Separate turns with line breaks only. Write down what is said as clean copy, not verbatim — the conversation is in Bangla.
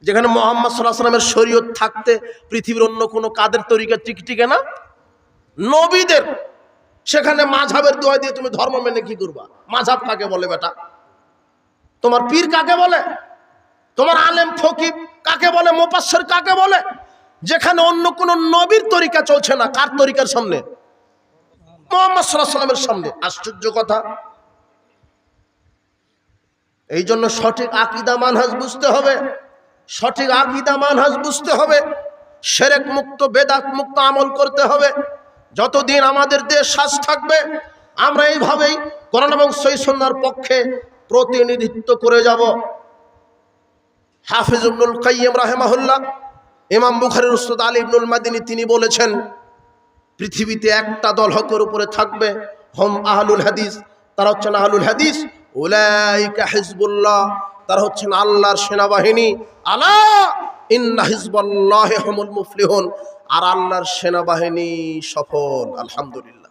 যেখানে মুহাম্মদ সাল্লাল্লাহু আলাইহি ওয়াসাল্লামের শরীয়ত থাকতে পৃথিবীর অন্য কোনো কাদের তরিকা টিকে না, নবীদের। সেখানে মাযহাবের দোহাই দিয়ে তুমি ধর্ম মেনে কি করবা? মাযহাব কাকে বলে বেটা? তোমার পীর কাকে বলে? তোমার আলেম ফকিহ কাকে বলে? মুফাসসির কাকে বলে? যেখানে অন্য কোন নবীর তরিকা চলছে না, কার তরিকার সামনে? মুহাম্মদ সাল্লাল্লাহু আলাইহি ওয়াসাল্লামের সামনে। আশ্চর্য কথা। এই জন্য সঠিক আকীদা মানহাজ বুঝতে হবে, সঠিক আকীদা মানহাজ বুঝতে হবে। শিরক মুক্ত বেদাত মুক্ত আমল করতে হবে। যতদিন আমাদের দেশ শ্বাস থাকবে আমরা এইভাবেই কোরআন এবং সহিহ সুন্নাহর পক্ষে প্রতিনিধিত্ব করে যাব। হাফিজ ইবনুল কাইয়্যিম রাহিমাহুল্লাহ, ইমাম বুখারীর উস্তাদ আলী ইবনুল মাদিনী তিনি বলেছেন, পৃথিবীতে একটা দল হকের উপরে থাকবে, হুম আহলুল হাদিস, তারা হচ্ছেন আহলুল হাদিস। উলাইকা হিজবুল্লাহ, তারা হচ্ছেন আল্লাহর সেনাবাহিনী। আলা ইন্না হিজবাল্লাহি হুমুল মুফলিহুন, আর আল্লাহর সেনাবাহিনী সফল। আলহামদুলিল্লাহ।